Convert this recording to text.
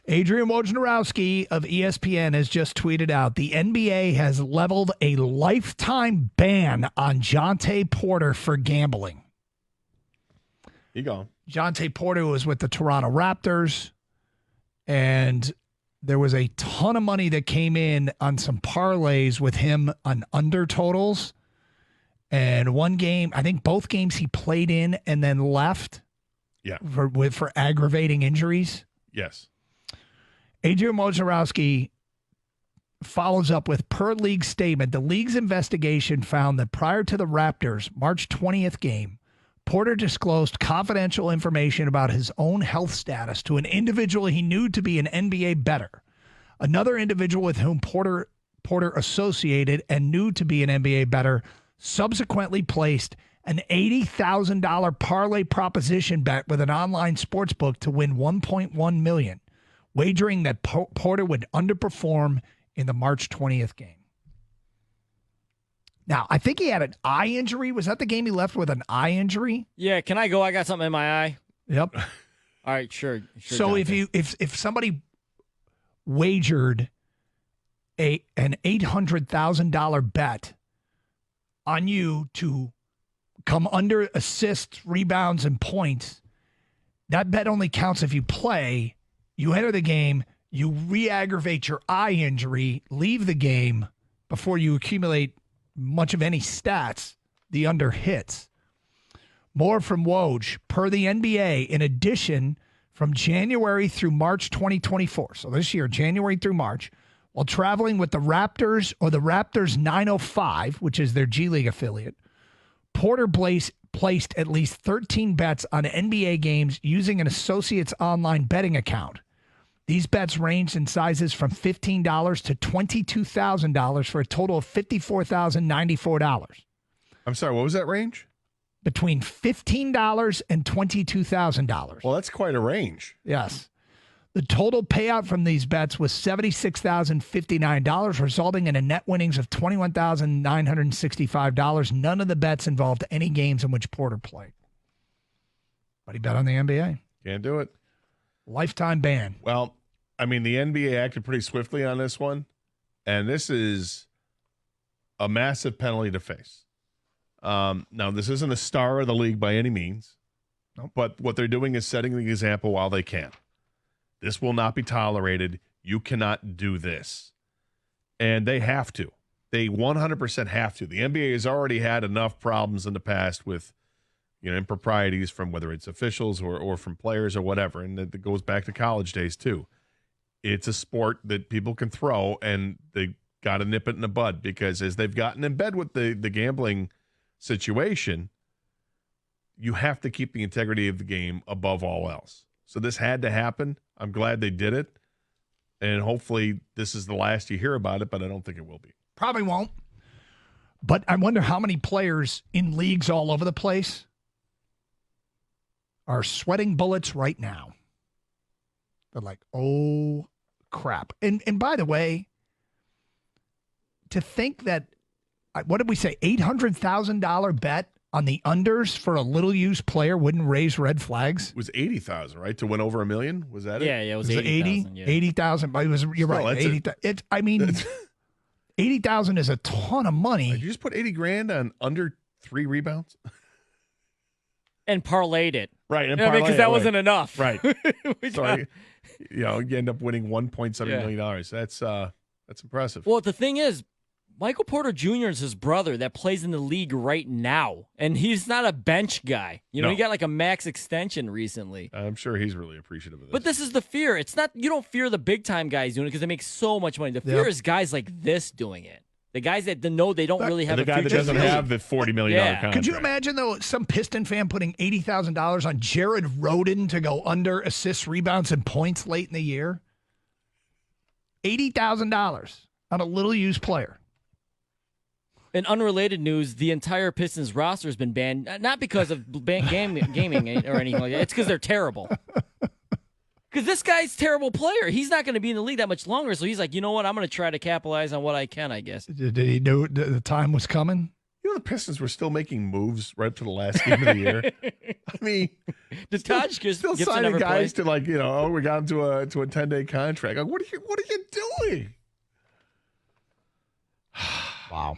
Adrian Wojnarowski of ESPN has just tweeted out the NBA has leveled a lifetime ban on Jontay Porter for gambling. You go. Jontay Porter was with the Toronto Raptors, and there was a ton of money that came in on some parlays with him on under totals. And one game, I think both games he played in and then left for aggravating injuries. Yes. Adrian Wojnarowski follows up with, per league statement, the league's investigation found that prior to the Raptors' March 20th game, Porter disclosed confidential information about his own health status to an individual he knew to be an NBA bettor. Another individual with whom Porter associated and knew to be an NBA bettor subsequently placed an $80,000 parlay proposition bet with an online sports book to win $1.1 million, wagering that Porter would underperform in the March 20th game. Now, I think he had an eye injury. Was that the game he left with an eye injury? Yeah, can I go? I got something in my eye. Yep. All right, sure. So Jontay. if somebody wagered an $800,000 bet on you to come under assists, rebounds, and points, that bet only counts if you play. You enter the game, you re-aggravate your eye injury, leave the game before you accumulate much of any stats, the under hits. More from Woj. Per the NBA, in addition, from January through March 2024, so this year, January through March, while traveling with the Raptors or the Raptors 905, which is their G League affiliate, Porter placed at least 13 bets on NBA games using an associate's online betting account. These bets ranged in sizes from $15 to $22,000 for a total of $54,094. I'm sorry, what was that range? Between $15 and $22,000. Well, that's quite a range. Yes. The total payout from these bets was $76,059, resulting in a net winnings of $21,965. None of the bets involved any games in which Porter played. But he bet on the NBA. Can't do it. Lifetime ban. Well, I mean, the NBA acted pretty swiftly on this one, and this is a massive penalty to face. Now, this isn't a star of the league by any means, but what they're doing is setting the example while they can. This will not be tolerated. You cannot do this. And they have to. They 100% have to. The NBA has already had enough problems in the past with improprieties from whether it's officials or from players or whatever. And it goes back to college days too. It's a sport that people can throw, and they got to nip it in the bud, because as they've gotten in bed with the gambling situation, you have to keep the integrity of the game above all else. So this had to happen. I'm glad they did it. And hopefully this is the last you hear about it, but I don't think it will be. Probably won't. But I wonder how many players in leagues all over the place are sweating bullets right now. They're like, oh, crap. And by the way, to think that, what did we say, $800,000 bet on the unders for a little-used player wouldn't raise red flags? It was $80,000, right, to win over $1 million? Was that it? Yeah, it was 80,000. Yeah. 80,000. But you're right. 80,000. I mean, 80,000 is a ton of money. Did you just put $80,000 on under 3 rebounds? And parlayed it. Right. And because that wasn't enough. Right. So, you end up winning $1.7 million. That's impressive. Well, the thing is, Michael Porter Jr. is his brother that plays in the league right now. And he's not a bench guy. He got like a max extension recently. I'm sure he's really appreciative of this. But this is the fear. It's not, you don't fear the big time guys doing it because they make so much money. The fear is guys like this doing it. The guys that know they don't really have a future. The guy that doesn't have the $40 million contract. Could you imagine, though, some Piston fan putting $80,000 on Jared Rhoden to go under assists, rebounds, and points late in the year? $80,000 on a little-used player. In unrelated news, the entire Pistons roster has been banned, not because of gaming or anything like that. It's because they're terrible. Because this guy's a terrible player. He's not going to be in the league that much longer, so he's like, you know what, I'm going to try to capitalize on what I can, I guess. Did he know the time was coming? The Pistons were still making moves right up to the last game of the year. I mean, Taj still signing guys to we got him to a 10-day contract. Like, what are you doing? Wow.